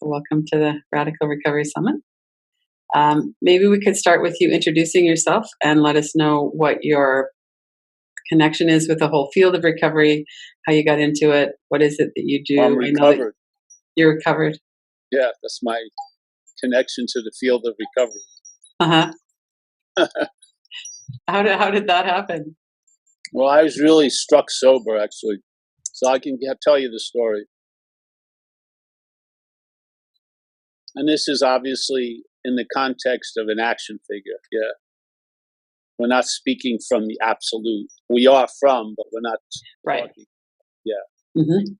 Welcome to the Radical Recovery Summit. Maybe we could start with you introducing yourself and let us know what your connection is with the whole field of recovery, how you got into it, what is it that you do? I'm recovered. You're recovered. Yeah, that's my connection to the field of recovery. How did that happen? Well, I was really struck sober, actually. So I can tell you the story. And this is obviously in the context of an action figure. Yeah. We're not speaking from the absolute. We are from, but we're not right. Talking. Yeah. Mm-hmm.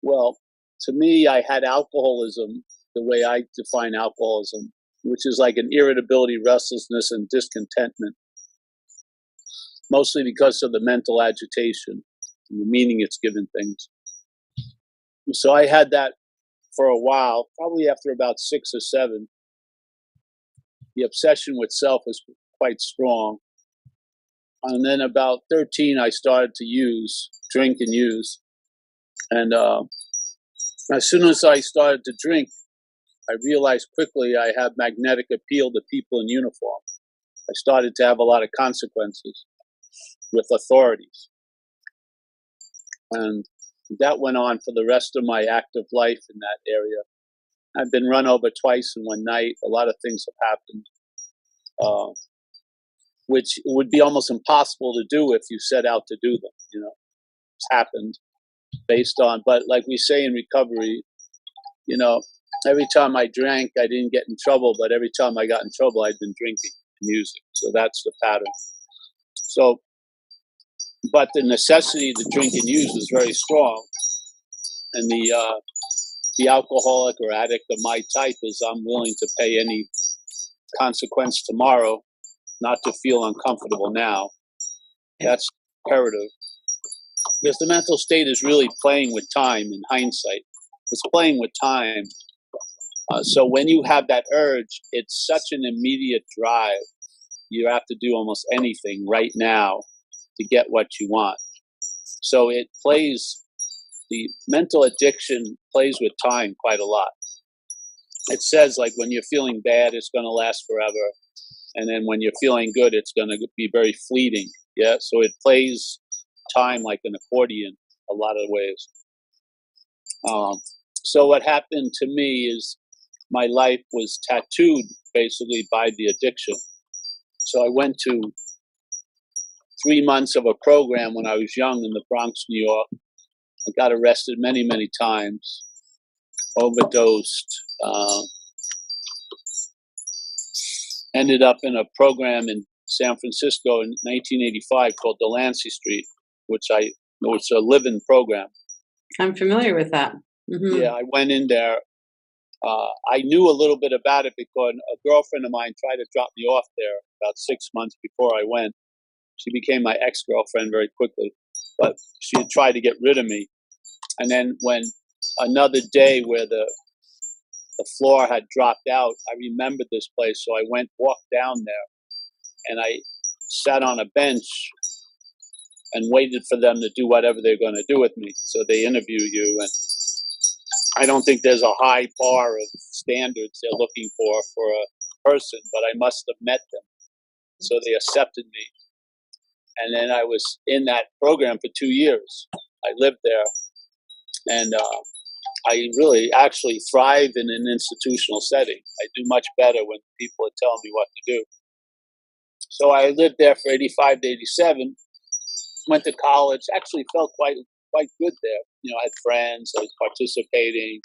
Well, to me, I had alcoholism, the way I define alcoholism, which is like an irritability, restlessness, and discontentment, mostly because of the mental agitation and the meaning it's given things. So I had that for a while, probably after about 6 or 7. The obsession with self was quite strong. And then about 13, I started to drink and use. And as soon as I started to drink, I realized quickly I had magnetic appeal to people in uniform. I started to have a lot of consequences with authorities. And that went on for the rest of my active life in that area. I've been run over twice in one night. A lot of things have happened, which would be almost impossible to do if you set out to do them. It's happened based on, but like we say in recovery, every time I drank, I didn't get in trouble, but every time I got in trouble, I'd been drinking and using. So that's the pattern. So, but the necessity to drink and use is very strong. And the alcoholic or addict of my type is I'm willing to pay any consequence tomorrow not to feel uncomfortable now. That's imperative. Because the mental state is really playing with time in hindsight. It's playing with time. So when you have that urge, it's such an immediate drive. You have to do almost anything right now to get what you want. So the mental addiction plays with time quite a lot. It says like when you're feeling bad, it's going to last forever. And then when you're feeling good, it's going to be very fleeting. Yeah. So it plays time like an accordion a lot of ways. So what happened to me is my life was tattooed basically by the addiction. So I went to 3 months of a program when I was young in the Bronx, New York. I got arrested many, many times, overdosed, ended up in a program in San Francisco in 1985 called Delancey Street, which was a live-in program. I'm familiar with that. Mm-hmm. Yeah, I went in there. I knew a little bit about it because a girlfriend of mine tried to drop me off there about 6 months before I went. She became my ex-girlfriend very quickly, but she had tried to get rid of me. And then when another day where the floor had dropped out, I remembered this place. So I walked down there and I sat on a bench and waited for them to do whatever they're going to do with me. So they interview you, and I don't think there's a high bar of standards they're looking for a person, but I must have met them. So they accepted me. And then I was in that program for 2 years. I lived there. And I really actually thrive in an institutional setting. I do much better when people are telling me what to do. So I lived there for 85 to 87, went to college, actually felt quite good there. I had friends, I was participating.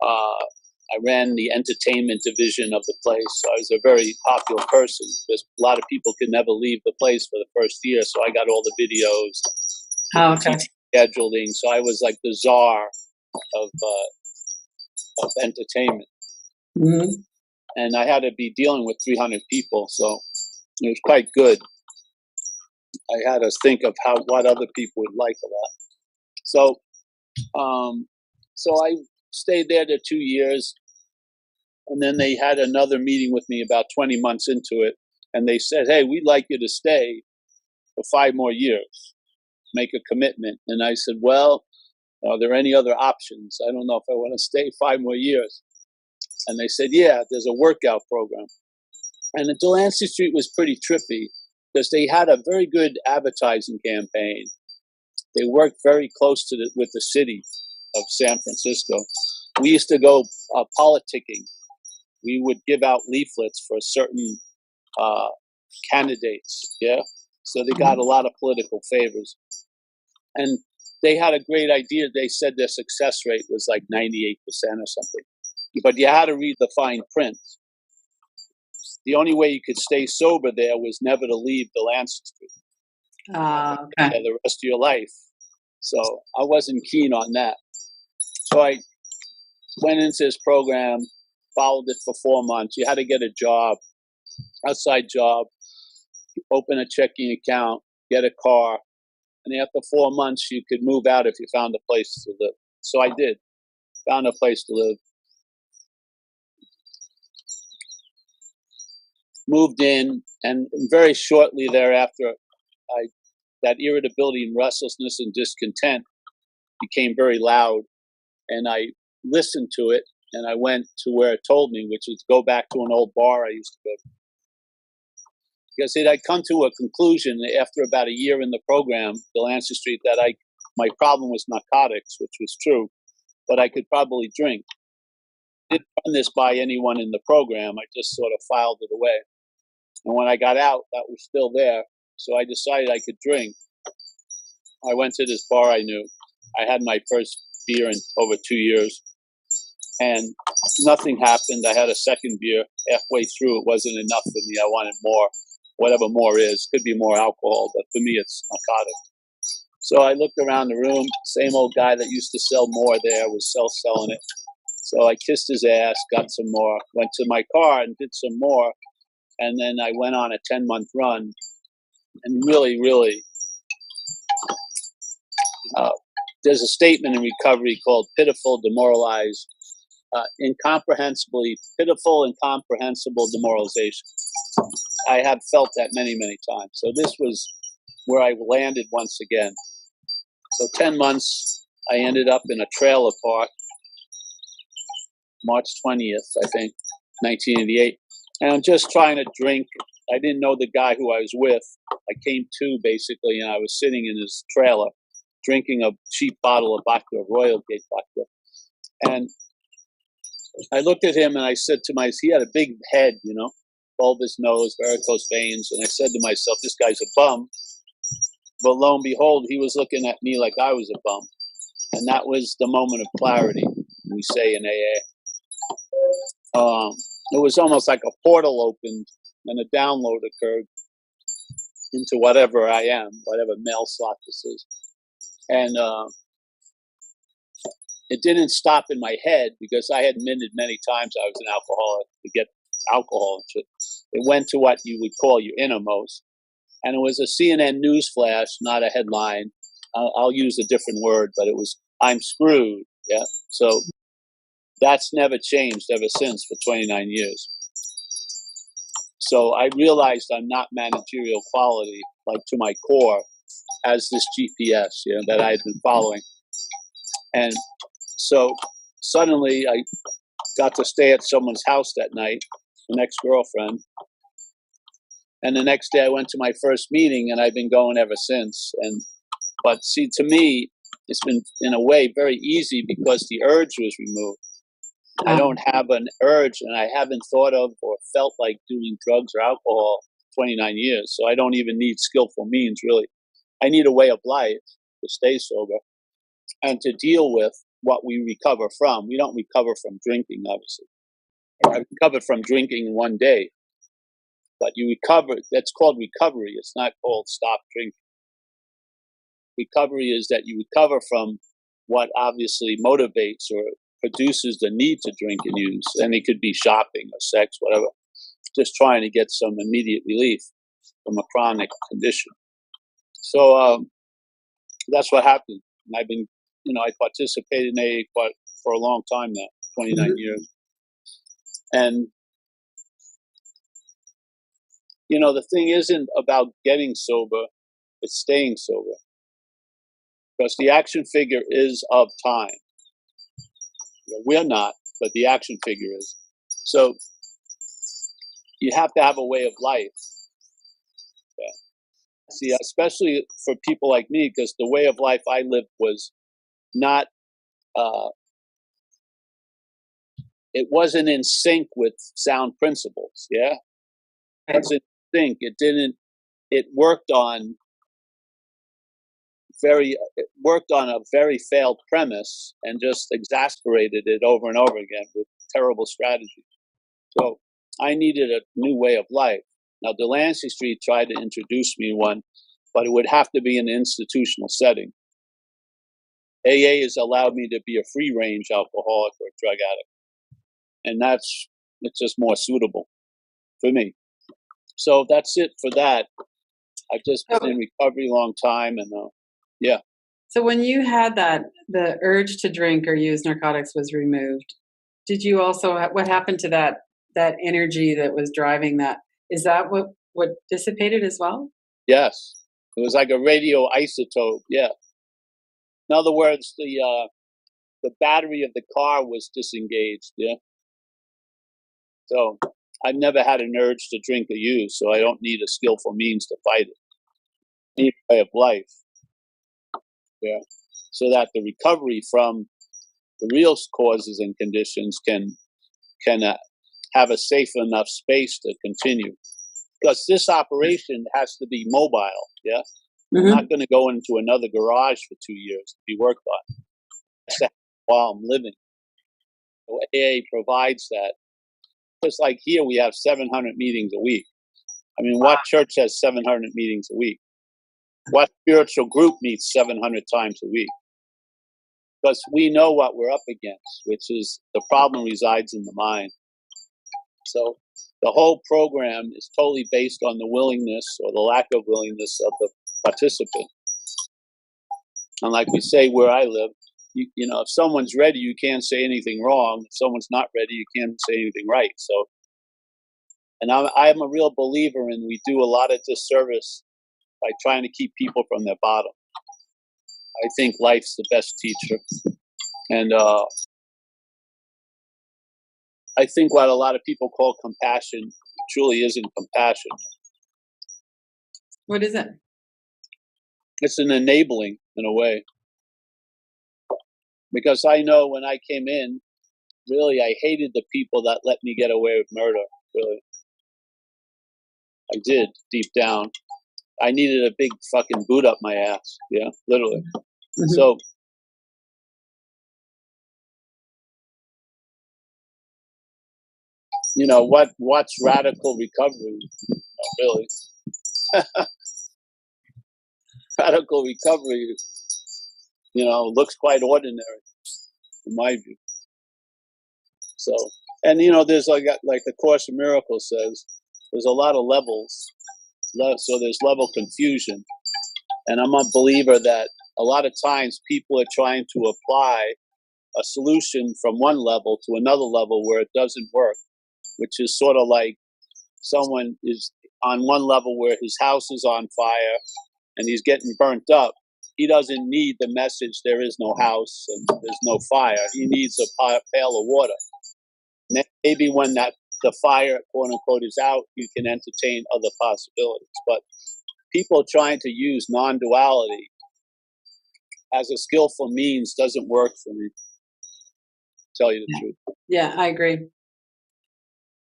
I ran the entertainment division of the place. So I was a very popular person because a lot of people could never leave the place for the first year. So I got all the videos, scheduling. So I was like the czar of entertainment. Mm-hmm. And I had to be dealing with 300 people. So it was quite good. I had to think of what other people would like of that. So I stayed there for 2 years, and then they had another meeting with me about 20 months into it, and they said, "Hey, we'd like you to stay for 5 more years, make a commitment." And I said, "Well, Are there any other options? I don't know if I want to stay 5 more years. And they said, yeah, there's a workout program. And the Delancey Street was pretty trippy because they had a very good advertising campaign. They worked very close to with the city of San Francisco. We used to go politicking. We would give out leaflets for certain candidates, yeah? So they got a lot of political favors. And they had a great idea. They said their success rate was like 98% or something. But you had to read the fine print. The only way you could stay sober there was never to leave Delancey Street Okay. for the rest of your life. So I wasn't keen on that. So I went into this program, followed it for 4 months. You had to get a job, outside job, open a checking account, get a car. And after 4 months, you could move out if you found a place to live. So I did, found a place to live. Moved in, and very shortly thereafter, that irritability and restlessness and discontent became very loud. And I listened to it, and I went to where it told me, which is go back to an old bar I used to go to. Because I'd come to a conclusion after about a year in the program, Delancey Street, that my problem was narcotics, which was true, but I could probably drink. I didn't run this by anyone in the program. I just sort of filed it away. And when I got out, that was still there. So I decided I could drink. I went to this bar I knew. I had my first beer in over 2 years. And nothing happened. I had a second beer. Halfway through, it wasn't enough for me. I wanted more. Whatever more is. Could be more alcohol, but for me, it's narcotics. So I looked around the room. Same old guy that used to sell more there was selling it. So I kissed his ass, got some more, went to my car and did some more. And then I went on a 10-month run, and really, there's a statement in recovery called pitiful, demoralized, pitiful, incomprehensible demoralization. I have felt that many, many times. So this was where I landed once again. So 10 months, I ended up in a trailer park, March 20th, I think, 1988. And I'm just trying to drink. I didn't know the guy who I was with. I came to, basically, and I was sitting in his trailer drinking a cheap bottle of vodka, Royal Gate vodka. And I looked at him and I said to myself, he had a big head, bulbous nose, varicose veins. And I said to myself, this guy's a bum. But lo and behold, he was looking at me like I was a bum. And that was the moment of clarity, we say in AA. It was almost like a portal opened and a download occurred into whatever I am, whatever mail slot this is. And it didn't stop in my head because I had admitted many times I was an alcoholic to get alcohol and shit. It went to what you would call your innermost. And it was a CNN news flash, not a headline. I'll use a different word, but it was, I'm screwed. Yeah. So that's never changed ever since for 29 years. So I realized I'm not managerial quality, like to my core, as this GPS, that I had been following. And so suddenly I got to stay at someone's house that night, an ex-girlfriend. And the next day I went to my first meeting, and I've been going ever since. But see, to me, it's been in a way very easy because the urge was removed. I don't have an urge, and I haven't thought of or felt like doing drugs or alcohol 29 years. So I don't even need skillful means, really. I need a way of life to stay sober and to deal with what we recover from. We don't recover from drinking, obviously. I recovered from drinking in 1 day. But you recover, that's called recovery. It's not called stop drinking. Recovery is that you recover from what obviously motivates or produces the need to drink and use. And it could be shopping or sex, whatever. Just trying to get some immediate relief from a chronic condition. So that's what happened. And I've been, I participated in AA for a long time now, 29 years. And the thing isn't about getting sober, it's staying sober. because the action figure is of time. We're not, but the action figure is. So you have to have a way of life. Yeah. See, especially for people like me, because the way of life I lived was not, it wasn't in sync with sound principles. Yeah. It was in sync. It worked on a very failed premise and just exasperated it over and over again with terrible strategies. So I needed a new way of life. Now, Delancey Street tried to introduce me one, but it would have to be in an institutional setting. AA has allowed me to be a free-range alcoholic or drug addict, and it's just more suitable for me. So that's it for that. I've just been in recovery a long time, and yeah. So when you had the urge to drink or use narcotics was removed, did you also, what happened to that energy that was driving that? Is that what dissipated as well? Yes. It was like a radioisotope. Yeah. In other words, the battery of the car was disengaged. Yeah. So I've never had an urge to drink or use, so I don't need a skillful means to fight it. I need a way of life. Yeah. So that the recovery from the real causes and conditions can have a safe enough space to continue. Because this operation has to be mobile. Yeah. I'm not going to go into another garage for 2 years to be worked on. That's while I'm living. So AA provides that. Just like here, we have 700 meetings a week. I mean, what church has 700 meetings a week? What spiritual group meets 700 times a week? Because we know what we're up against, which is the problem resides in the mind. So the whole program is totally based on the willingness or the lack of willingness of the participant. And like we say where I live, you know, if someone's ready, you can't say anything wrong. If someone's not ready, you can't say anything right. So, and I'm a real believer in we do a lot of disservice by trying to keep people from their bottom. I think life's the best teacher. And I think what a lot of people call compassion truly isn't compassion. What is it? It's an enabling in a way. Because I know when I came in, really, I hated the people that let me get away with murder, really. I did, deep down. I needed a big fucking boot up my ass, yeah, literally. So, you know, what's radical recovery? Not really. Radical recovery, you know, looks quite ordinary, in my view. So, and you know, there's like the Course in Miracles says, there's a lot of levels. So there's level confusion. And I'm a believer that a lot of times people are trying to apply a solution from one level to another level where it doesn't work, which is sort of like someone is on one level where his house is on fire and he's getting burnt up. He doesn't need the message, there is no house and there's no fire. He needs a pail of water. Maybe when the fire, quote unquote, is out, you can entertain other possibilities. But people trying to use non-duality as a skillful means doesn't work for me, to tell you the truth. Yeah, I agree.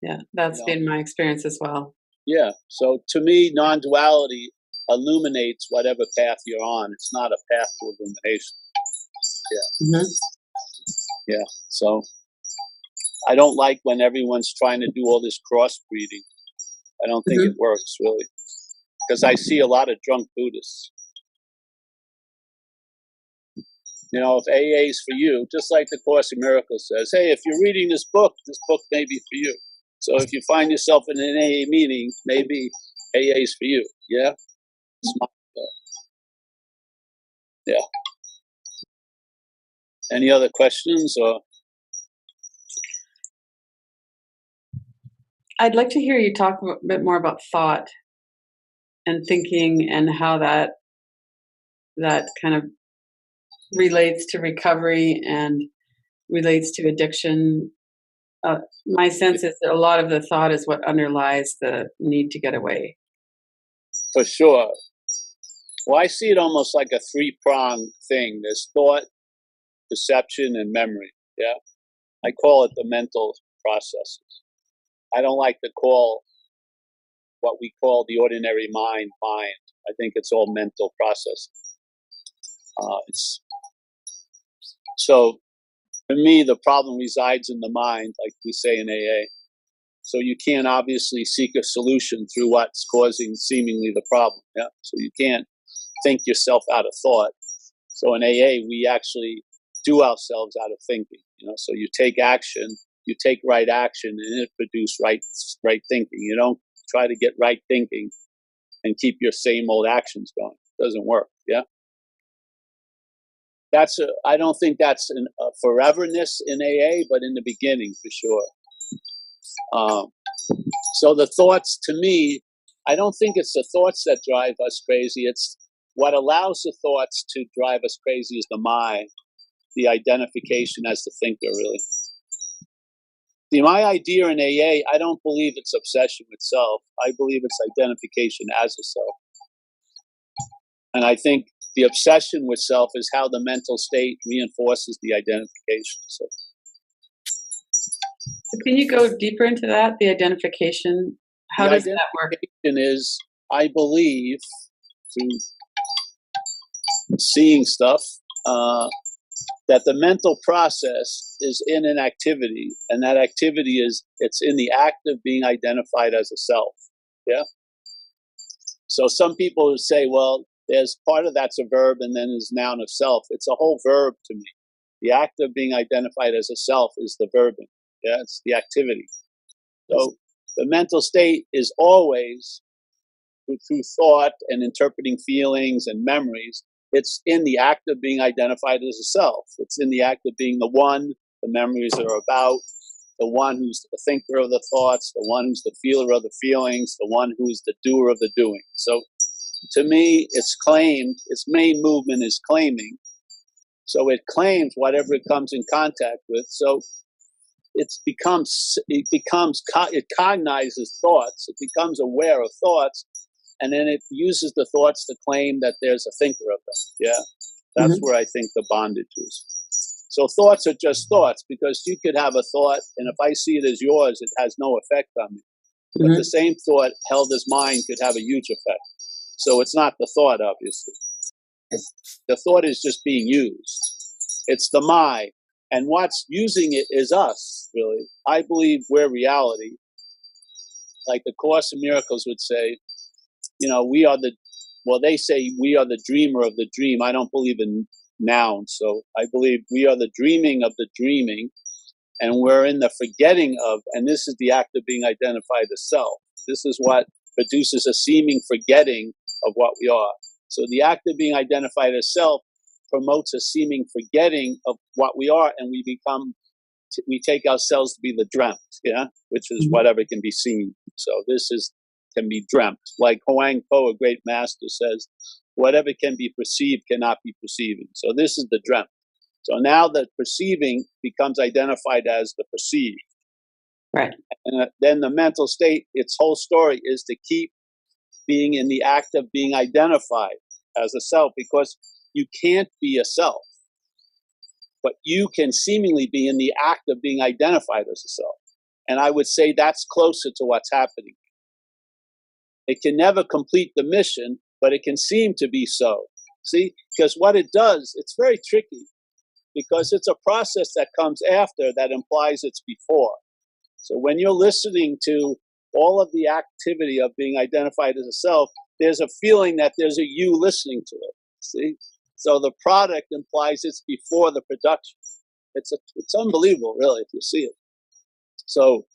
Yeah, that's been my experience as well. Yeah, so to me, non-duality illuminates whatever path you're on. It's not a path to illumination. Yeah. Yeah, so I don't like when everyone's trying to do all this crossbreeding. I don't think it works, really. Because I see a lot of drunk Buddhists. You know, if AA is for you, just like the Course in Miracles says, hey, if you're reading this book may be for you. So if you find yourself in an AA meeting, maybe AA is for you. Yeah? Yeah. Any other questions? Or I'd like to hear you talk a bit more about thought and thinking and how that kind of relates to recovery and relates to addiction. My sense is that a lot of the thought is what underlies the need to get away. For sure. Well, I see it almost like a three-pronged thing. There's thought, perception, and memory. Yeah, I call it the mental processes. I don't like to call what we call the ordinary mind. I think it's all mental processes. So for me, the problem resides in the mind, like we say in AA. So you can't obviously seek a solution through what's causing seemingly the problem. Yeah. So you can't think yourself out of thought. So in AA, we actually do ourselves out of thinking. So you take action, you take right action, and it produces right thinking. You don't try to get right thinking and keep your same old actions going. It doesn't work. Yeah. I don't think that's a foreverness in AA, but in the beginning for sure. So the thoughts, to me, I don't think it's the thoughts that drive us crazy. It's what allows the thoughts to drive us crazy is the mind, the identification as the thinker, really. See, my idea in AA, I don't believe it's obsession with self. I believe it's identification as a self. And I think the obsession with self is how the mental state reinforces the identification. So can you go deeper into that, the identification? How does that work? Is, I believe, through seeing stuff, that the mental process is in an activity, and that activity it's in the act of being identified as a self. Yeah. So some people would say, well, there's part of that's a verb, and then there's noun of self. It's a whole verb to me. The act of being identified as a self is the verbing. Yeah, it's the activity. So the mental state is always through thought and interpreting feelings and memories. It's in the act of being identified as a self. It's in the act of being the one the memories are about, the one who's the thinker of the thoughts, the one who's the feeler of the feelings, the one who's the doer of the doing. So to me, it's claimed, its main movement is claiming. So it claims whatever it comes in contact with. So it cognizes thoughts. It becomes aware of thoughts, and then it uses the thoughts to claim that there's a thinker of them. Yeah, that's where I think the bondage is. So thoughts are just thoughts, because you could have a thought, and if I see it as yours, it has no effect on me. But the same thought held as mine could have a huge effect. So it's not the thought, obviously. The thought is just being used. It's the my. And what's using it is us, really. I believe we're reality. Like the Course in Miracles would say, they say we are the dreamer of the dream. I don't believe in nouns. So I believe we are the dreaming of the dreaming, and we're in the forgetting of, and this is the act of being identified as self. This is what produces a seeming forgetting of what we are. So the act of being identified as self promotes a seeming forgetting of what we are, and we take ourselves to be the dreamt, yeah, which is whatever can be seen. So this can be dreamt. Like Huang Po, a great master, says, whatever can be perceived cannot be perceiving. So this is the dreamt. So now the perceiving becomes identified as the perceived. Right. And then the mental state, its whole story is to keep being in the act of being identified as a self, because you can't be a self, but you can seemingly be in the act of being identified as a self. And I would say that's closer to what's happening. It can never complete the mission, but it can seem to be so. See, because what it does, it's very tricky, because it's a process that comes after that implies it's before. So when you're listening to all of the activity of being identified as a self, there's a feeling that there's a you listening to it. See? So the product implies it's before the production. It's unbelievable, really, if you see it. So,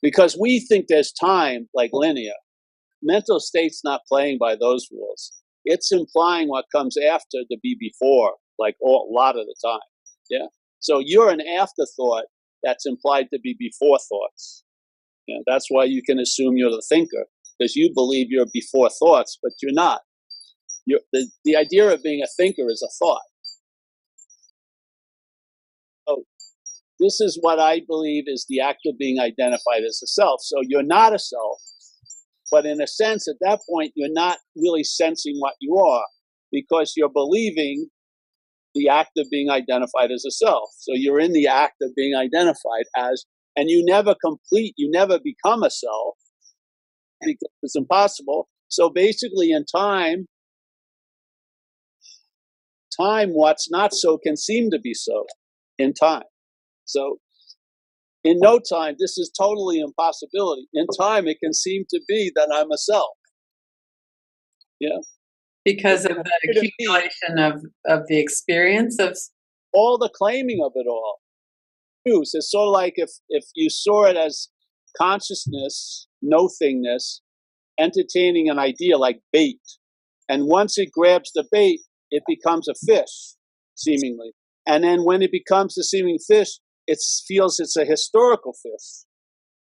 because we think there's time like linear, mental state's not playing by those rules. It's implying what comes after to be before, like a lot of the time. Yeah. So you're an afterthought that's implied to be before thoughts. Yeah, that's why you can assume you're the thinker, because you believe you're before thoughts, but you're not. The idea of being a thinker is a thought. This is what I believe is the act of being identified as a self. So you're not a self, but in a sense, at that point, you're not really sensing what you are because you're believing the act of being identified as a self. So you're in the act of being identified as, and you never become a self because it's impossible. So basically in time, what's not so can seem to be so in time. So in no time, this is totally impossibility. In time, it can seem to be that I'm a self. Yeah. Because of the accumulation of the experience of all the claiming of it all. It's sort of like if you saw it as consciousness, no-thingness, entertaining an idea like bait. And once it grabs the bait, it becomes a fish, seemingly. And then when it becomes a seeming fish, it feels it's a historical fish.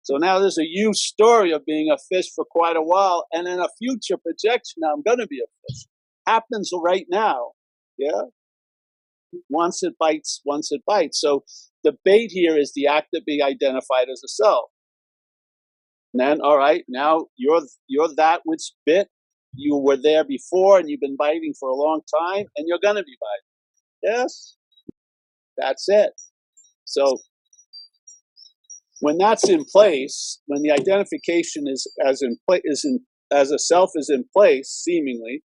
So now there's a huge story of being a fish for quite a while, and then a future projection, now I'm going to be a fish. Happens right now, yeah? Once it bites. So the bait here is the act of being identified as a self. And then, all right, now you're that which bit. You were there before, and you've been biting for a long time, and you're going to be biting. Yes, that's it. So when that's in place, when the identification is as a self is in place, seemingly,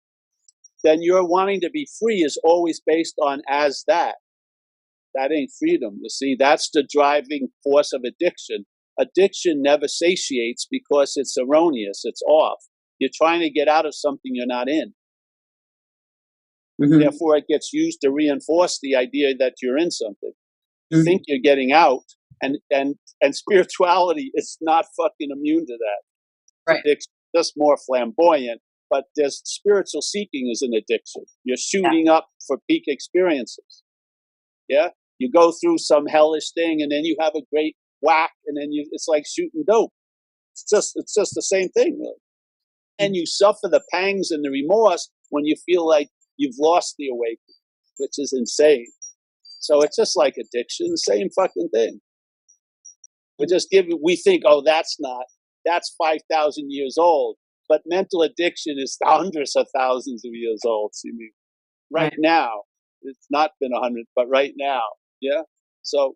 then your wanting to be free is always based on as that. That ain't freedom. You see, that's the driving force of addiction. Addiction never satiates because it's erroneous. It's off. You're trying to get out of something you're not in. Mm-hmm. Therefore, it gets used to reinforce the idea that you're in something. You think you're getting out, and spirituality is not fucking immune to that. Right. It's just more flamboyant, but there's spiritual seeking is an addiction. You're shooting up for peak experiences. Yeah, you go through some hellish thing, and then you have a great whack, and then it's like shooting dope. It's just the same thing, really. And you suffer the pangs and the remorse when you feel like you've lost the awakening, which is insane. So it's just like addiction, same fucking thing. We think, oh, that's 5,000 years old. But mental addiction is hundreds of thousands of years old. See me right now. It's not been 100, but right now. Yeah. So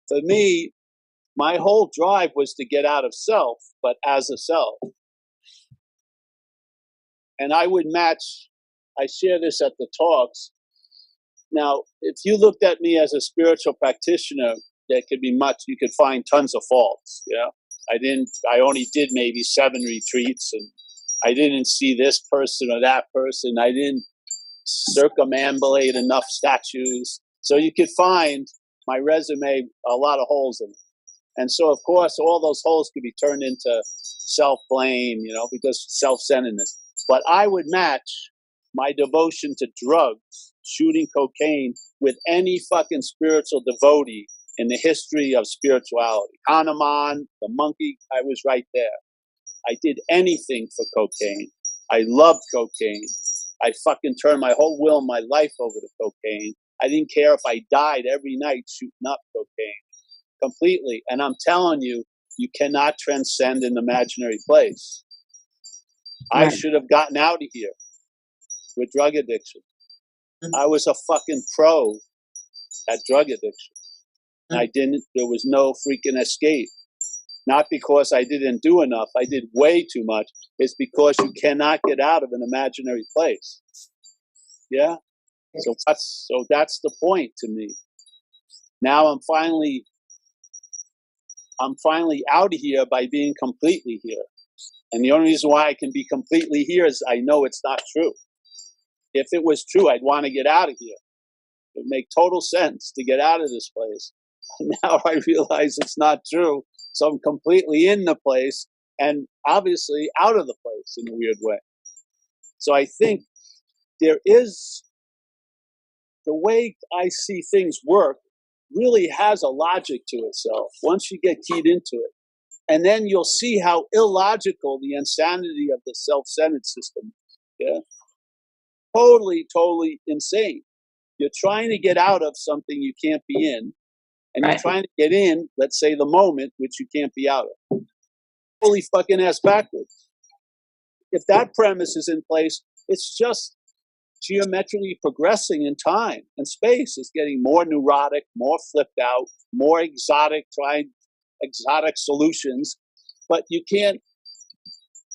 for me, my whole drive was to get out of self, but as a self. And I share this at the talks. Now, if you looked at me as a spiritual practitioner, there could be you could find tons of faults. Yeah. I only did maybe 7 retreats, and I didn't see this person or that person. I didn't circumambulate enough statues. So you could find my resume, a lot of holes in it. And so, of course, all those holes could be turned into self-blame, because self-centeredness. But I would match my devotion to drugs, shooting cocaine, with any fucking spiritual devotee in the history of spirituality. Hanuman, the monkey, I was right there. I did anything for cocaine. I loved cocaine. I fucking turned my whole will, my life over to cocaine. I didn't care if I died every night shooting up cocaine. Completely. And I'm telling you, you cannot transcend an imaginary place. Right. I should have gotten out of here with drug addiction. I was a fucking pro at drug addiction. I didn't, there was no freaking escape. Not because I didn't do enough. I did way too much. It's because you cannot get out of an imaginary place. Yeah? So that's the point to me. Now I'm finally out of here by being completely here. And the only reason why I can be completely here is I know it's not true. If it was true, I'd want to get out of here. It would make total sense to get out of this place. Now I realize it's not true. So I'm completely in the place and obviously out of the place in a weird way. So I think there is, the way I see things work really has a logic to itself once you get keyed into it. And then you'll see how illogical the insanity of the self-centered system is. Yeah? Totally, totally insane. You're trying to get out of something you can't be in, and you're trying to get in, let's say, the moment, which you can't be out of. Fully fucking ass backwards. If that premise is in place, it's just geometrically progressing in time and space. It's getting more neurotic, more flipped out, more exotic, trying exotic solutions, but you can't,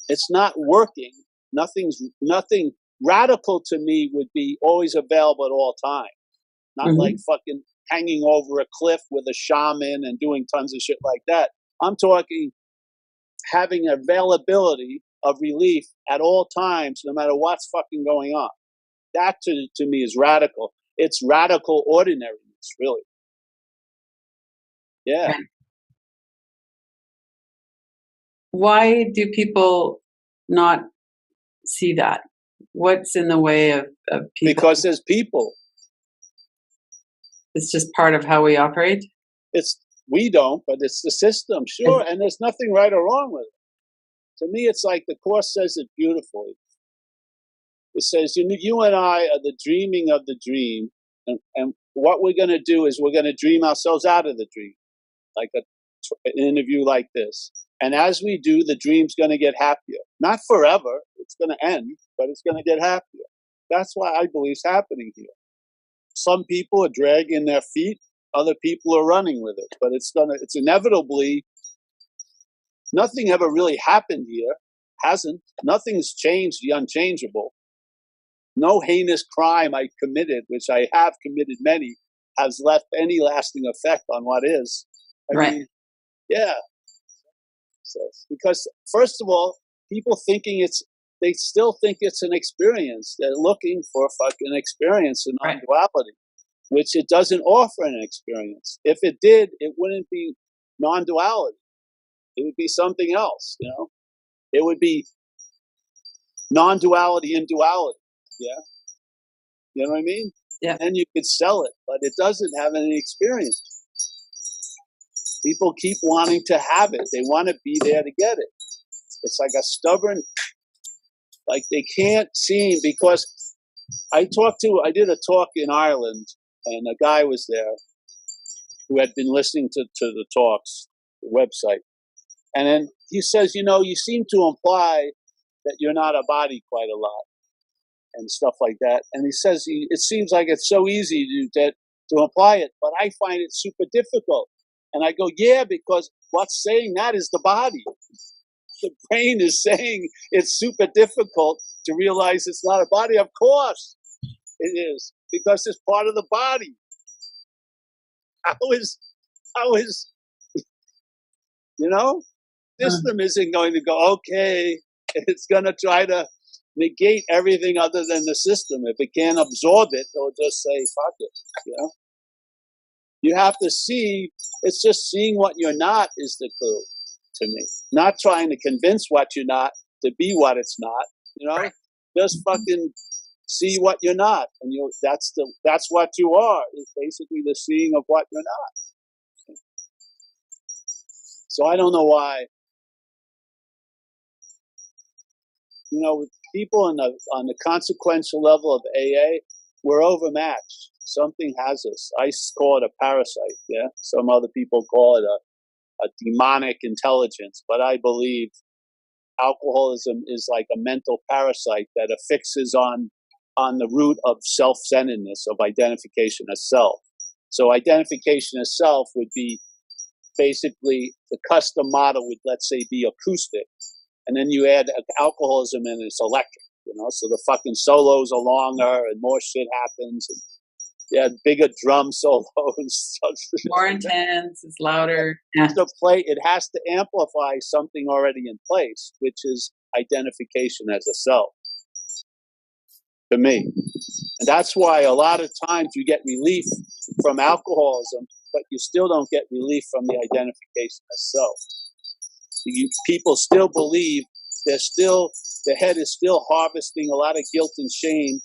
it's not working. Nothing radical to me would be always available at all times. Not like fucking hanging over a cliff with a shaman and doing tons of shit like that. I'm talking having availability of relief at all times, no matter what's fucking going on. That to me is radical. It's radical ordinariness, really. Yeah. Why do people not see that? What's in the way of people? Because there's people. It's just part of how we operate? We don't, but it's the system, sure, and there's nothing right or wrong with it. To me, it's like the Course says it beautifully. It says, you and I are the dreaming of the dream, and what we're going to do is we're going to dream ourselves out of the dream, like an interview like this. And as we do, the dream's going to get happier. Not forever, it's going to end, but it's going to get happier. That's what I believe is happening here. Some people are dragging their feet, other people are running with it, but it's inevitably, nothing ever really happened here, hasn't. Nothing's changed the unchangeable. No heinous crime I committed, which I have committed many, has left any lasting effect on what is. I mean, yeah. So, because first of all, people they still think it's an experience. They're looking for a fucking experience in non-duality, which it doesn't offer an experience. If it did, it wouldn't be non-duality. It would be something else, It would be non-duality in duality, yeah? You know what I mean? Yeah. And you could sell it, but it doesn't have any experience. People keep wanting to have it. They want to be there to get it. It's like a stubborn, like they can't seem, because I did a talk in Ireland, and a guy was there who had been listening to the talks, the website. And then he says, you seem to imply that you're not a body quite a lot and stuff like that. And he says, it seems like it's so easy to imply it, but I find it super difficult. And I go, yeah, because what's saying that is the body. The brain is saying it's super difficult to realize it's not a body. Of course it is, because it's part of the body. How is system isn't going to go, okay, it's going to try to negate everything other than the system. If it can't absorb it, it'll just say, fuck it, You have to see, it's just seeing what you're not is the clue to me. Not trying to convince what you're not to be what it's not, Just fucking see what you're not. And that's what you are, is basically the seeing of what you're not. So I don't know why, with people on the consequential level of AA, we're overmatched. Something has us. I call it a parasite, yeah? Some other people call it a demonic intelligence, but I believe alcoholism is like a mental parasite that affixes on the root of self-centeredness, of identification as self. So identification as self would be basically the custom model would, let's say, be acoustic. And then you add alcoholism and it's electric, so the fucking solos are longer and more shit happens. And bigger drum solos. More intense, it's louder. It has to amplify something already in place, which is identification as a self, to me. And that's why a lot of times you get relief from alcoholism, but you still don't get relief from the identification as self. People still believe the head is still harvesting a lot of guilt and shame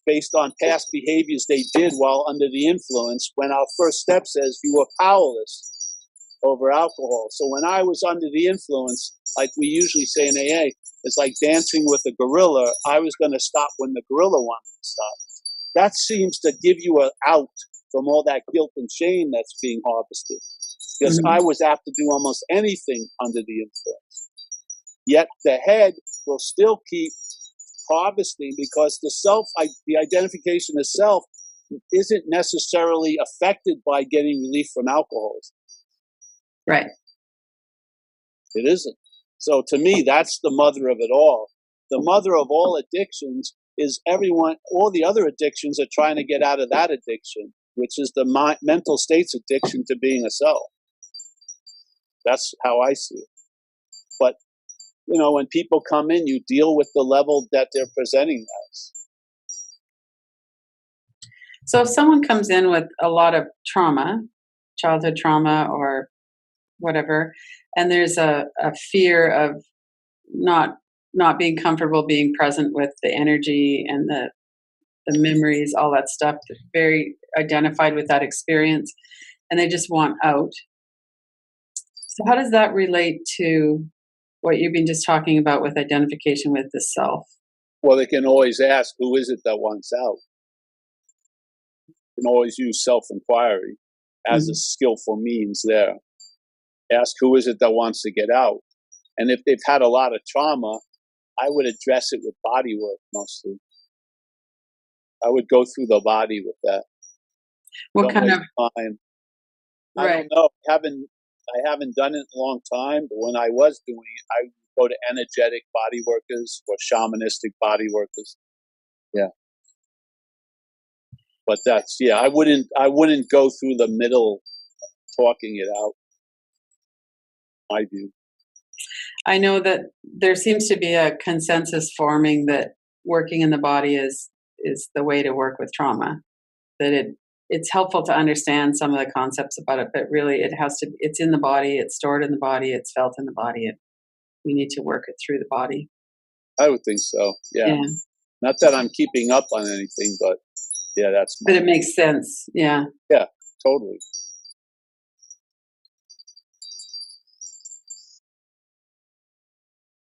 based on past behaviors they did while under the influence, when our first step says you were powerless over alcohol. So when I was under the influence, like we usually say in AA, it's like dancing with a gorilla. I was going to stop when the gorilla wanted to stop. That seems to give you an out from all that guilt and shame that's being harvested. Because Mhm. I was apt to do almost anything under the influence. Yet the head will still keep harvesting because the identification of self isn't necessarily affected by getting relief from alcoholism. Right. It isn't. So to me, that's the mother of it all. The mother of all addictions is everyone, all the other addictions are trying to get out of that addiction, which is the mental state's addiction to being a self. That's how I see it. But, when people come in, you deal with the level that they're presenting as. So if someone comes in with a lot of trauma, childhood trauma or whatever, and there's a fear of not being comfortable being present with the energy and the memories, all that stuff, very identified with that experience, and they just want out. So how does that relate to what you've been just talking about with identification with the self? Well, they can always ask, who is it that wants out? You can always use self-inquiry as a skillful means there. Ask, who is it that wants to get out? And if they've had a lot of trauma, I would address it with body work mostly. I would go through the body with that. What Don't kind waste of time. I right? don't know. I haven't done it in a long time, but when I was doing it, I would go to energetic body workers or shamanistic body workers. Yeah. But I wouldn't go through the middle talking it out. My view. I know that there seems to be a consensus forming that working in the body is the way to work with trauma. That it's helpful to understand some of the concepts about it, but really it's in the body, it's stored in the body, it's felt in the body. We need to work it through the body. I would think so. Yeah. Yeah. Not that I'm keeping up on anything, but yeah, that's But it makes sense. Yeah. Yeah, totally.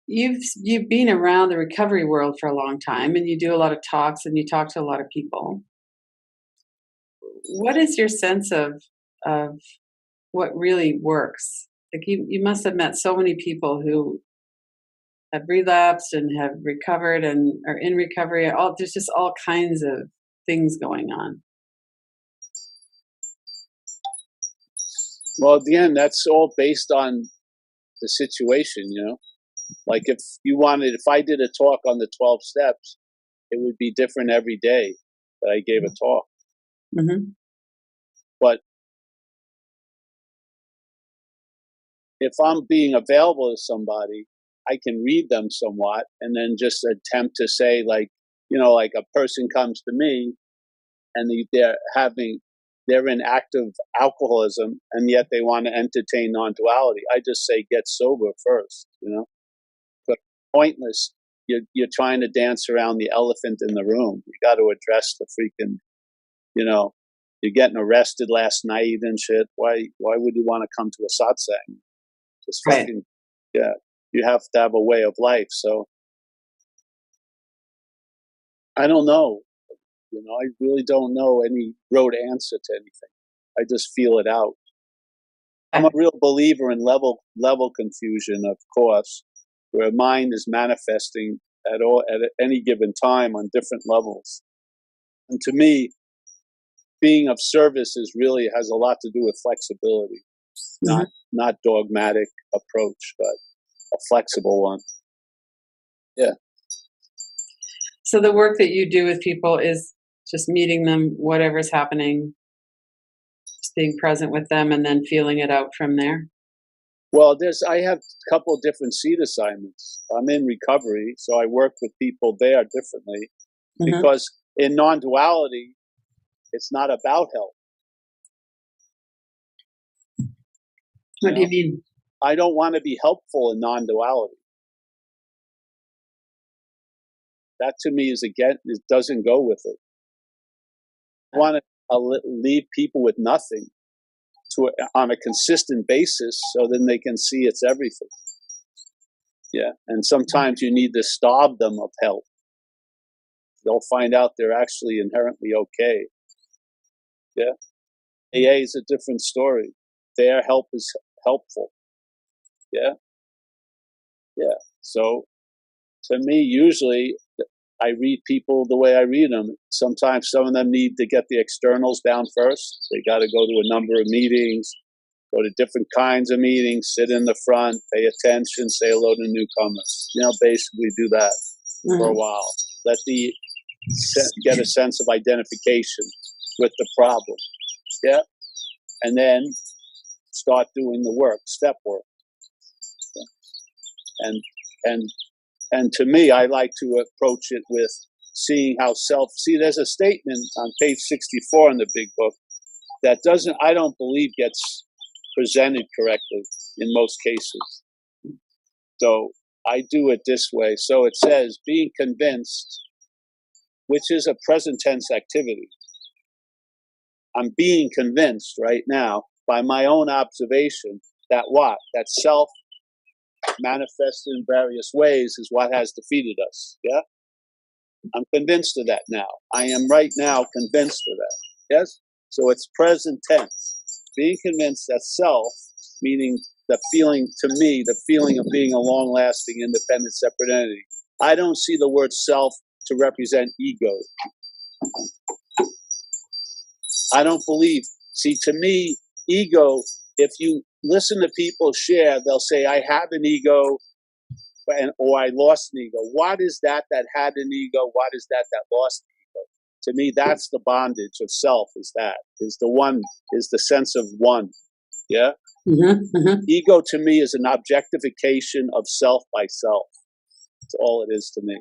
You've been around the recovery world for a long time and you do a lot of talks and you talk to a lot of people. What is your sense of what really works? Like you must have met so many people who have relapsed and have recovered and are in recovery. There's just all kinds of things going on. Well, at the end, that's all based on the situation, Like if I did a talk on the 12 steps, it would be different every day that I gave a talk. Mm-hmm. But if I'm being available to somebody, I can read them somewhat and then just attempt to say like a person comes to me and they're in active alcoholism and yet they want to entertain non-duality. I just say, get sober first, But pointless. You're trying to dance around the elephant in the room. You got to address the freaking, you're getting arrested last night and shit. Why would you want to come to a satsang? Just Right. fucking, yeah. You have to have a way of life. So I don't know. I really don't know any road answer to anything. I just feel it out. I'm a real believer in level confusion, of course, where mind is manifesting at any given time on different levels. And to me, being of service has a lot to do with flexibility, not dogmatic approach, but a flexible one. Yeah. So the work that you do with people is just meeting them, whatever's happening, just being present with them and then feeling it out from there. Well, I have a couple of different seat assignments. I'm in recovery, so I work with people there differently because in non-duality, it's not about help. What do you mean? I don't want to be helpful in non-duality. That to me it doesn't go with it. I want to leave people with nothing on a consistent basis so then they can see it's everything. Yeah. And sometimes you need to starve them of help. They'll find out they're actually inherently okay. Yeah. AA is a different story. Their help is helpful. Yeah. Yeah. So to me, usually I read people the way I read them. Sometimes some of them need to get the externals down first. They got to go to a number of meetings, go to different kinds of meetings, sit in the front, pay attention, say hello to newcomers. Basically do that for a while. Get a sense of identification with the problem. Yeah. And then start doing the work, step work. And to me, I like to approach it with seeing how there's a statement on page 64 in the big book that I don't believe gets presented correctly in most cases. So I do it this way. So it says, being convinced, which is a present tense activity. I'm being convinced right now by my own observation that that self manifested in various ways is what has defeated us. Yeah? I'm convinced of that now. I am right now convinced of that. Yes? So it's present tense. Being convinced that self, meaning the feeling of being a long-lasting, independent, separate entity. I don't see the word self to represent ego. I don't believe. See, to me, ego, if you listen to people share, they'll say, I have an ego, or I lost an ego. What is that had an ego? What is that lost an ego? To me, that's the bondage of self, is the sense of one. Yeah? Ego to me is an objectification of self by self. That's all it is to me.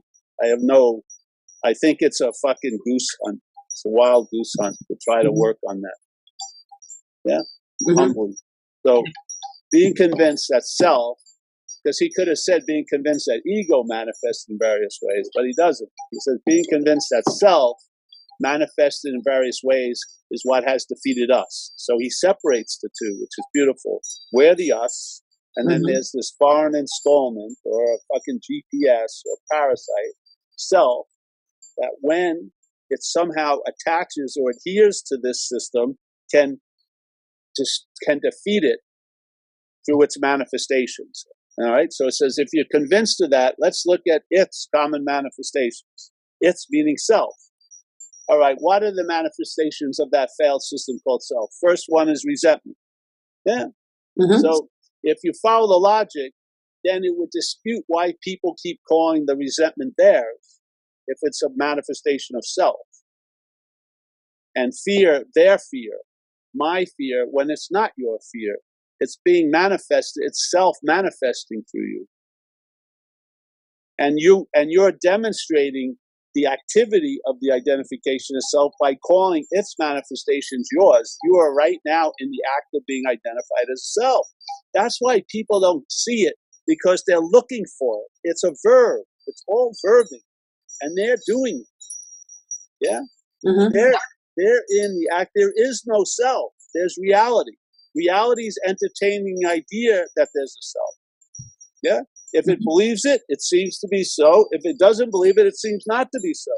I think it's a fucking goose hunt. It's a wild goose hunt to try to work on that. Yeah? Humbly. So, being convinced that self, because he could have said being convinced that ego manifests in various ways, but he doesn't. He says being convinced that self manifested in various ways is what has defeated us. So he separates the two, which is beautiful. We're the us, and then there's this foreign installment or a fucking GPS or parasite self that when it somehow attaches or adheres to this system can defeat it through its manifestations. All right, so it says if you're convinced of that, let's look at its common manifestations. Its meaning self. All right, what are the manifestations of that failed system called self? First one is resentment. Yeah. So if you follow the logic, then it would dispute why people keep calling the resentment theirs if it's a manifestation of self. And fear, their fear, my fear, when it's not your fear. It's being manifested, it's self-manifesting through you. And you're demonstrating the activity of the identification of self by calling its manifestations yours. You are right now in the act of being identified as self. That's why people don't see it, because they're looking for it. It's a verb. It's all verbing. And they're doing it. Yeah? They're in the act. There is no self. There's reality. Reality is entertaining the idea that there's a self. Yeah? If it believes it, it seems to be so. If it doesn't believe it, it seems not to be so.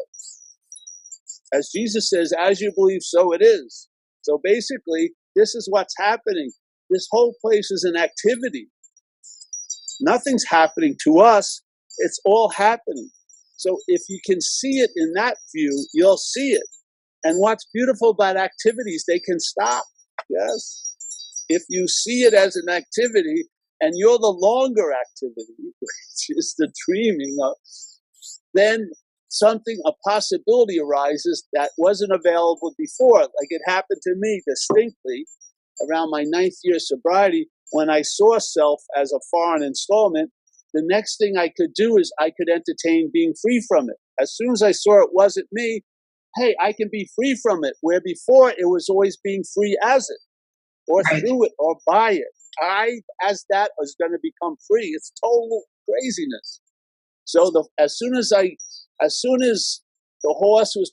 As Jesus says, as you believe, so it is. So basically, this is what's happening. This whole place is an activity. Nothing's happening to us. It's all happening. So if you can see it in that view, you'll see it. And what's beautiful about activities, they can stop. Yes? If you see it as an activity, and you're the longer activity, which is the dreaming of, then a possibility arises that wasn't available before. Like it happened to me distinctly around my 9th year sobriety, when I saw self as a foreign installment. The next thing I could do is I could entertain being free from it. As soon as I saw it wasn't me, hey, I can be free from it, where before it was always being free as it, or through it, or by it. I, as that, was going to become free. It's total craziness. So as soon as the horse was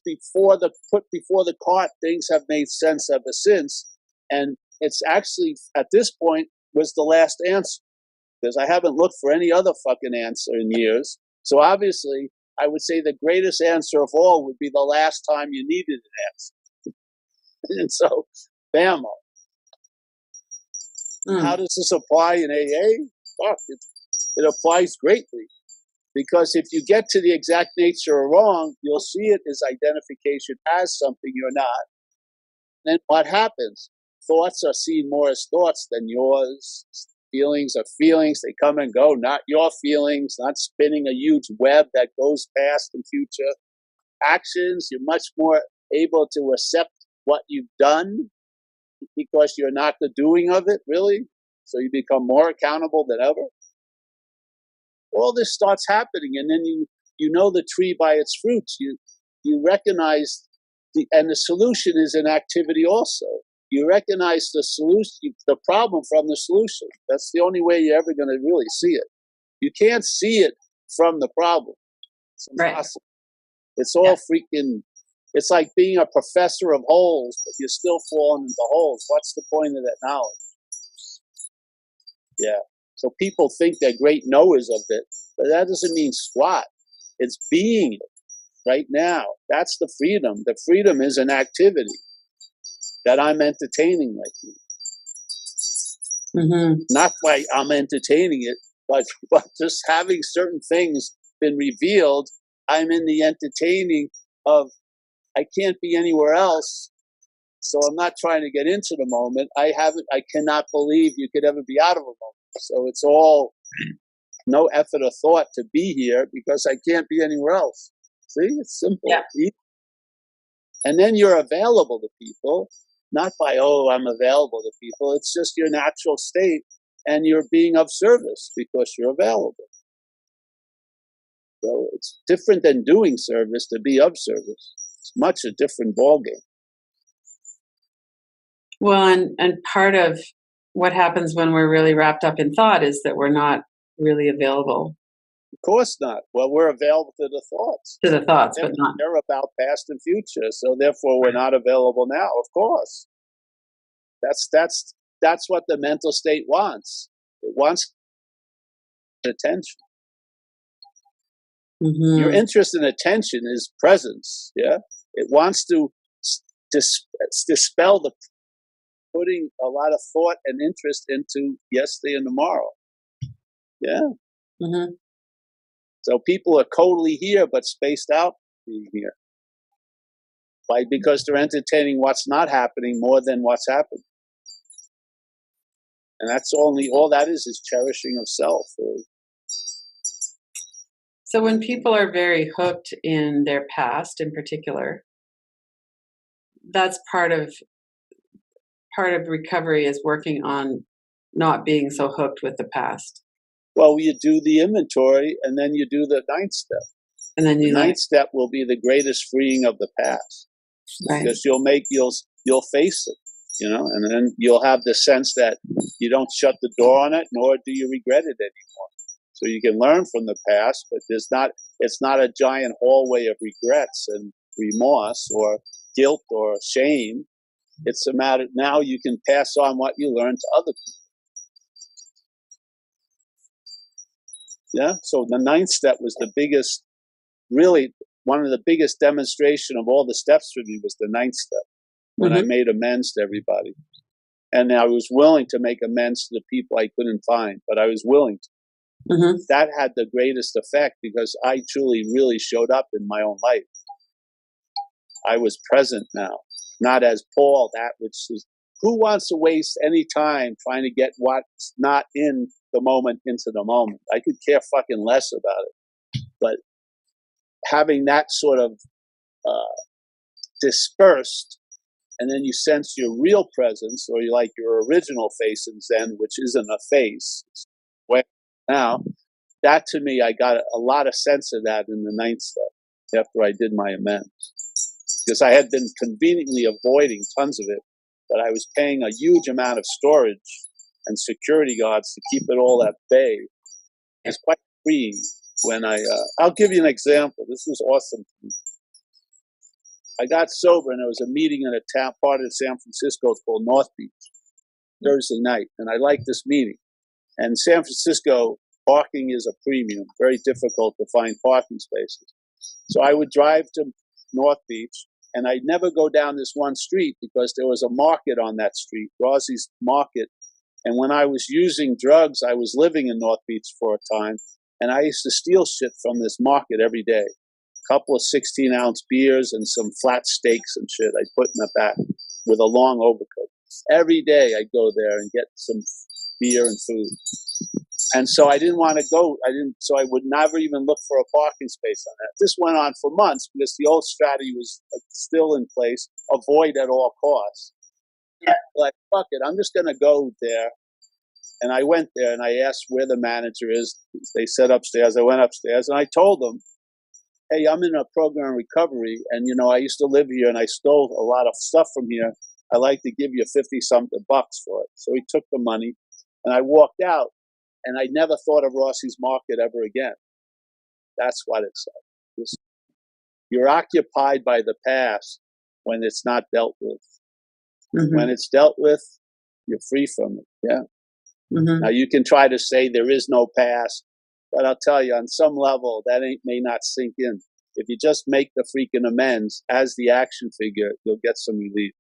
put before the cart, things have made sense ever since. And it's actually, at this point, was the last answer, because I haven't looked for any other fucking answer in years. So obviously, I would say the greatest answer of all would be the last time you needed an answer. And so bammo. How does this apply in AA? Fuck, it applies greatly. Because if you get to the exact nature of wrong, you'll see it as identification as something you're not. Then what happens? Thoughts are seen more as thoughts than yours. Feelings are feelings. They come and go, not your feelings, not spinning a huge web that goes past and future. Actions, you're much more able to accept what you've done because you're not the doing of it, really. So you become more accountable than ever. All this starts happening, and then you know the tree by its fruits. You recognize and the solution is an activity also. You recognize the solution, the problem from the solution. That's the only way you're ever going to really see it. You can't see it from the problem. It's impossible. Right. It's all freaking. It's like being a professor of holes, but you're still falling into holes. What's the point of that knowledge? Yeah. So people think they're great knowers of it, but that doesn't mean squat. It's being it right now. That's the freedom. The freedom is an activity that I'm entertaining right now. Mm-hmm. Not by I'm entertaining it, but just having certain things been revealed, I'm in the entertaining of I can't be anywhere else. So I'm not trying to get into the moment. I cannot believe you could ever be out of a moment. So it's all no effort or thought to be here because I can't be anywhere else. See, it's simple. Yeah. And then you're available to people, not by, I'm available to people. It's just your natural state and you're being of service because you're available. So it's different than doing service to be of service. It's much a different ballgame. Well, and part of what happens when we're really wrapped up in thought is that we're not really available. Of course not. Well, we're available to the thoughts. To the thoughts, but not. They're about past and future, so therefore we're not available now. Of course. That's what the mental state wants. It wants attention. Mm-hmm. Your interest in attention is presence. Yeah, it wants to dispel the putting a lot of thought and interest into yesterday and tomorrow. Yeah. Mm-hmm. So people are totally here but spaced out being here. Why? Because they're entertaining what's not happening more than what's happened. And that's all that is cherishing of self. So when people are very hooked in their past in particular, that's part of recovery is working on not being so hooked with the past. Well, you do the inventory and then you do the ninth step. And then the ninth step will be the greatest freeing of the past. Right. Because you'll face it, and then you'll have the sense that you don't shut the door on it, nor do you regret it anymore. So you can learn from the past, but it's not a giant hallway of regrets and remorse or guilt or shame. It's a matter now you can pass on what you learned to other people. Yeah. So the ninth step was the biggest, really one of the biggest demonstration of all the steps for me was the ninth step when I made amends to everybody. And I was willing to make amends to the people I couldn't find, but I was willing to. Mm-hmm. That had the greatest effect because I truly, really showed up in my own life. I was present now, not as Paul, that which is, who wants to waste any time trying to get what's not in the moment into the moment? I could care fucking less about it. But having that sort of dispersed, and then you sense your real presence, or you like your original face in Zen, which isn't a face. Now, that to me, I got a lot of sense of that in the ninth step after I did my amends. Because I had been conveniently avoiding tons of it, but I was paying a huge amount of storage and security guards to keep it all at bay. It's quite freeing when I'll give you an example. This was awesome to me. I got sober and there was a meeting in a town part of San Francisco called North Beach, Thursday night. And I liked this meeting. And San Francisco, parking is a premium, very difficult to find parking spaces. So I would drive to North Beach And I'd never go down this one street because there was a market on that street, Rossie's Market. And when I was using drugs, I was living in North Beach for a time, and I used to steal shit from this market every day. A couple of 16-ounce beers and some flat steaks and shit I'd put in the back with a long overcoat. Every day I'd go there and get some beer and food. And so I didn't want to go. So I would never even look for a parking space on that. This went on for months because the old strategy was still in place, avoid at all costs. Yeah. Like, fuck it, I'm just going to go there. And I went there and I asked where the manager is. They said upstairs. I went upstairs and I told them, hey, I'm in a program of recovery. And, you know, I used to live here and I stole a lot of stuff from here. I'd like to give you 50-something bucks for it. So he took the money and I walked out. And I never thought of Rossi's Market ever again. That's what it's like. You're occupied by the past when it's not dealt with. Mm-hmm. When it's dealt with, you're free from it. Yeah. Mm-hmm. Now you can try to say there is no past, but I'll tell you, on some level, that may not sink in. If you just make the freaking amends as the action figure, you'll get some relief.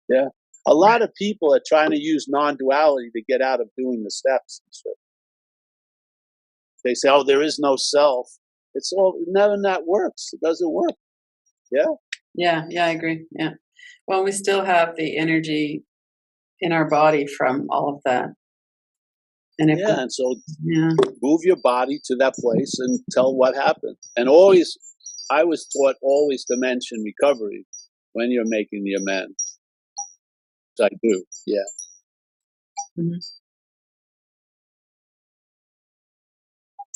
Yeah. A lot of people are trying to use non-duality to get out of doing the steps and shit. They say, oh, there is no self. It's all, none of that works. It doesn't work. Yeah? Yeah, I agree. Yeah. Well, we still have the energy in our body from all of that. And if and so move your body to that place and tell what happened. And always, I was taught always to mention recovery when you're making the amends. I do, yeah. Mm-hmm.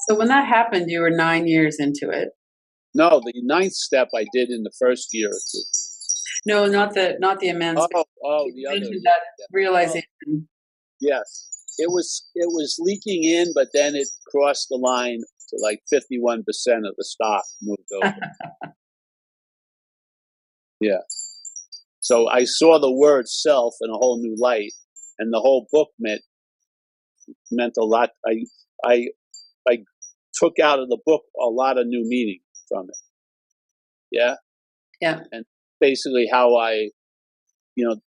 So when that happened, you were 9 years into it. No, the 9th step I did in the first year or two. No, not the amends. The other. That realization. Yes, it was leaking in, but then it crossed the line to like 51% of the stock moved over. Yeah. So I saw the word self in a whole new light, and the whole book meant a lot. I took out of the book a lot of new meaning from it. Yeah. Yeah. And basically how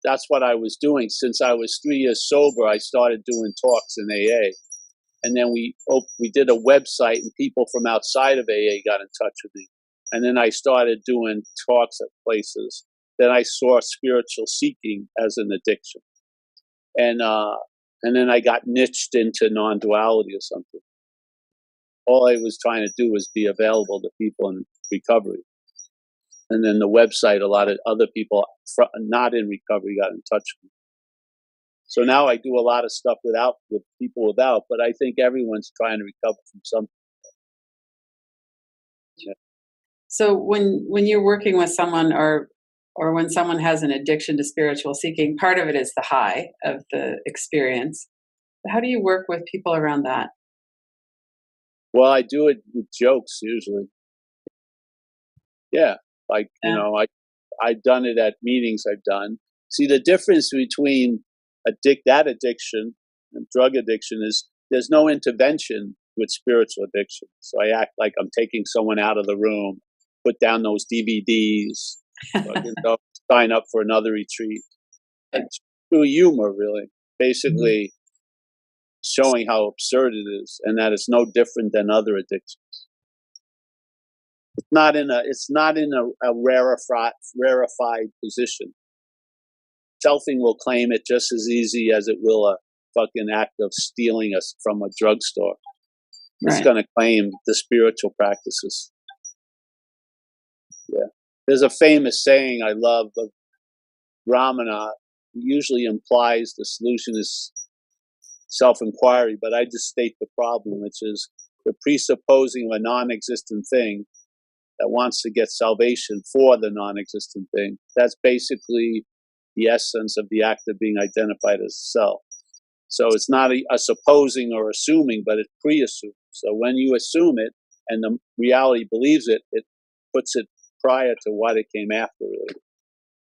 that's what I was doing. Since I was 3 years sober, I started doing talks in AA. And then we did a website, and people from outside of AA got in touch with me. And then I started doing talks at places. Then I saw spiritual seeking as an addiction. And then I got niched into non-duality or something. All I was trying to do was be available to people in recovery. And then the website, a lot of other people not in recovery got in touch with me. So now I do a lot of stuff with people without, but I think everyone's trying to recover from something. Yeah. So when you're working with someone or when someone has an addiction to spiritual seeking, part of it is the high of the experience. How do you work with people around that? Well, I do it with jokes usually. Yeah. Like, I've done it at meetings I've done. See, the difference between that addiction and drug addiction is there's no intervention with spiritual addiction. So I act like I'm taking someone out of the room, put down those DVDs, sign up for another retreat. It's through humor, really. Basically showing how absurd it is and that it's no different than other addictions. It's not in a rarefied position. Selfing will claim it just as easy as it will a fucking act of stealing us from a drugstore. It's going to claim the spiritual practices. Yeah. There's a famous saying I love of Ramana. It usually implies the solution is self-inquiry, but I just state the problem, which is the presupposing of a non-existent thing that wants to get salvation for the non-existent thing. That's basically the essence of the act of being identified as self. So it's not a supposing or assuming, but it pre-assumes. So when you assume it and the reality believes it, it puts it prior to what it came after, really.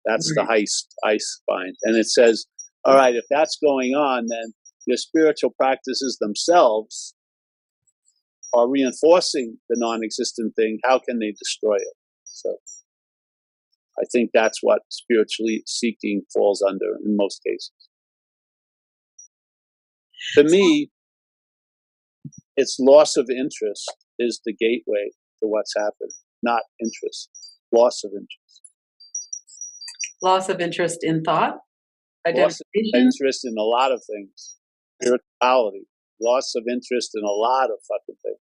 That's the Heist find. And it says, all right, if that's going on, then your spiritual practices themselves are reinforcing the non-existent thing. How can they destroy it? So I think that's what spiritually seeking falls under in most cases. To me, it's loss of interest is the gateway to what's happening, not interest. Loss of interest. Loss of interest in thought, Loss of identification. interest in a lot of things. Spirituality. Loss of interest in a lot of fucking things.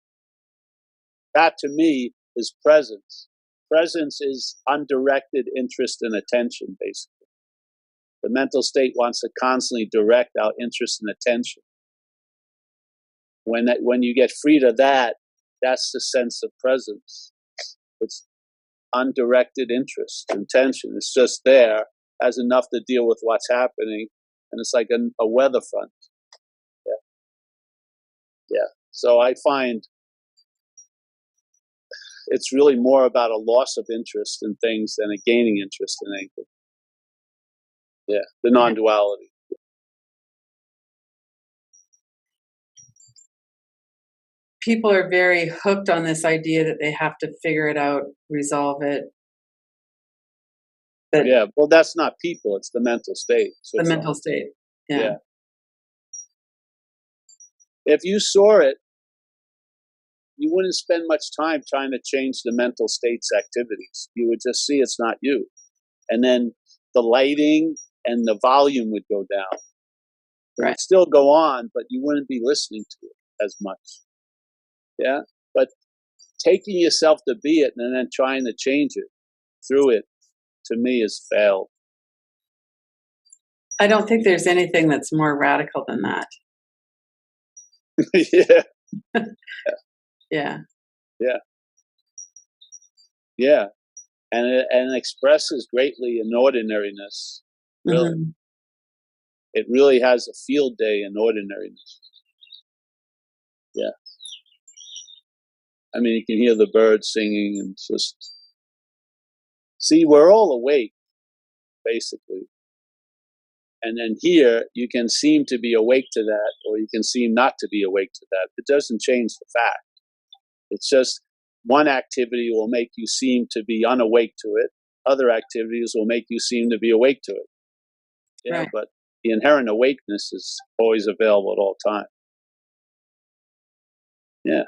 That to me is presence. Presence is undirected interest and attention, basically. The mental state wants to constantly direct our interest and attention. When you get free to that, that's the sense of presence. It's undirected interest, intention. It's just there, has enough to deal with what's happening, and it's like a weather front. Yeah. So I find it's really more about a loss of interest in things than a gaining interest in anything. Yeah, the non-duality. People are very hooked on this idea that they have to figure it out, resolve it. Yeah, well, that's not people, it's the mental state. So the mental state. Yeah. If you saw it, you wouldn't spend much time trying to change the mental state's activities. You would just see it's not you. And then the lighting and the volume would go down. It would still go on, but you wouldn't be listening to it as much. Yeah? But taking yourself to be it and then trying to change it through it, to me, is failed. I don't think there's anything that's more radical than that. Yeah. Yeah. Yeah. Yeah. And it expresses greatly in ordinariness. Really. Mm-hmm. It really has a field day in ordinariness. Yeah. I mean, you can hear the birds singing and just... See, we're all awake, basically. And then here, you can seem to be awake to that, or you can seem not to be awake to that. It doesn't change the fact. It's just one activity will make you seem to be unawake to it. Other activities will make you seem to be awake to it. Yeah, Right. but the inherent awakeness is always available at all times. Yeah.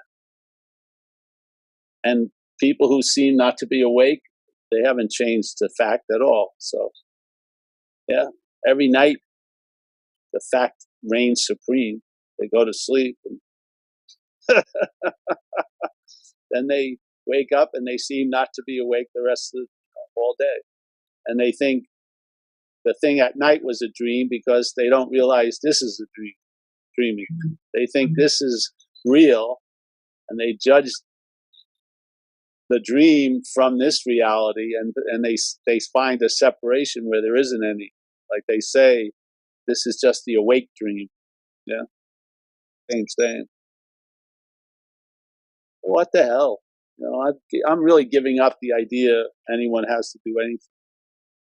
And people who seem not to be awake, they haven't changed the fact at all. So, yeah, every night the fact reigns supreme. They go to sleep and then they wake up and they seem not to be awake the rest of all day. And they think the thing at night was a dream because they don't realize this is a dream, dreaming. They think this is real, and they judge the dream from this reality, and they find a separation where there isn't any. Like they say, this is just the awake dream. Yeah, same. What the hell? You know, I'm really giving up the idea anyone has to do anything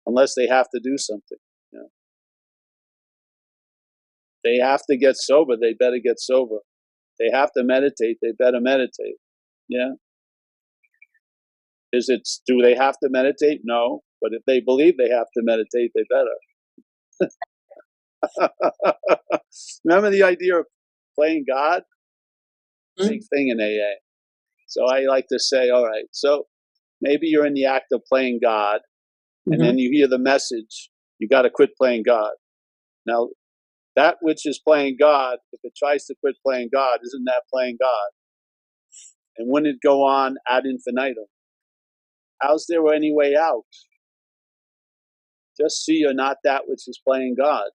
unless they have to do something. You know? They have to get sober. They better get sober. They have to meditate. They better meditate. Yeah. Do they have to meditate? No. But if they believe they have to meditate, they better. Remember the idea of playing God? Big thing in AA. So I like to say, all right, so maybe you're in the act of playing God, and then you hear the message, you got to quit playing God. Now, that which is playing God, if it tries to quit playing God, isn't that playing God? And wouldn't it go on ad infinitum? How's there any way out? Just see you're not that which is playing God.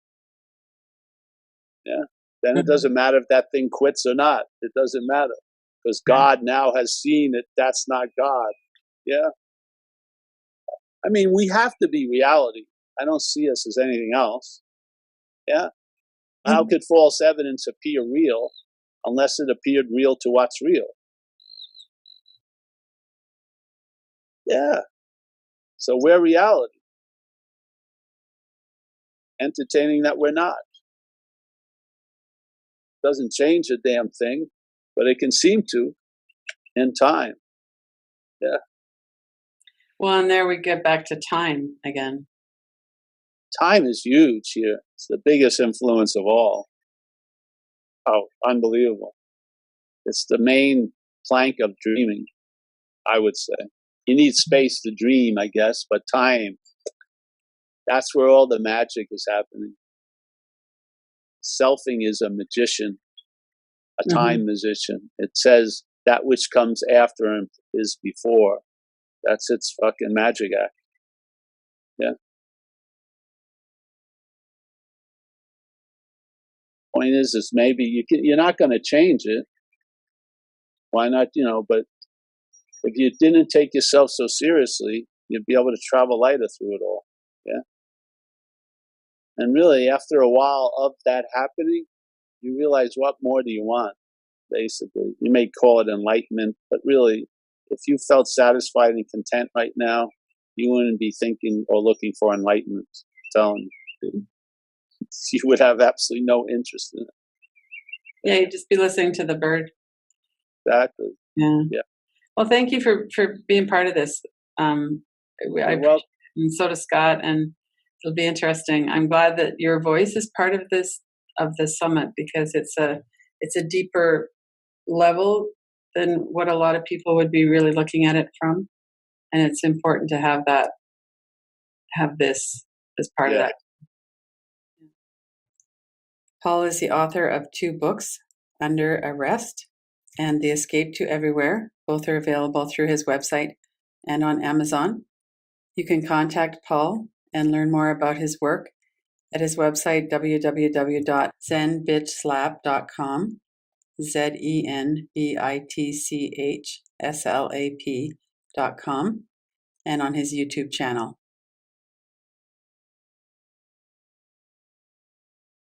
Yeah. Then it doesn't matter if that thing quits or not. It doesn't matter. Because God now has seen that that's not God. Yeah. I mean, we have to be reality. I don't see us as anything else. Yeah. How could false evidence appear real unless it appeared real to what's real? Yeah. So we're reality. Entertaining that we're not. Doesn't change a damn thing, but it can seem to in time. Yeah. Well, and there we get back to time again. Time is huge here. It's the biggest influence of all. Oh, unbelievable. It's the main plank of dreaming, I would say. You need space to dream, I guess, but time, that's where all the magic is happening. Selfing is a magician, a time musician. It says that which comes after him is before. That's its fucking magic act. Yeah. Point is maybe you're not going to change it. Why not? But if you didn't take yourself so seriously, you'd be able to travel lighter through it all. Yeah. And really, after a while of that happening, you realize what more do you want, basically. You may call it enlightenment, but really, if you felt satisfied and content right now, you wouldn't be thinking or looking for enlightenment. I'm telling you. You would have absolutely no interest in it. Yeah, you'd just be listening to the bird. Exactly. Yeah. Yeah. Well, thank you for being part of this. And so does Scott, and it'll be interesting. I'm glad that your voice is part of this summit, because it's a deeper level than what a lot of people would be really looking at it from, and it's important to have this as part of that. Paul is the author of 2 books, Under Arrest and The Escape to Everywhere. Both are available through his website and on Amazon. You can contact Paul and learn more about his work at his website, www.zenbitchslap.com, ZenBitchslap.com, and on his YouTube channel.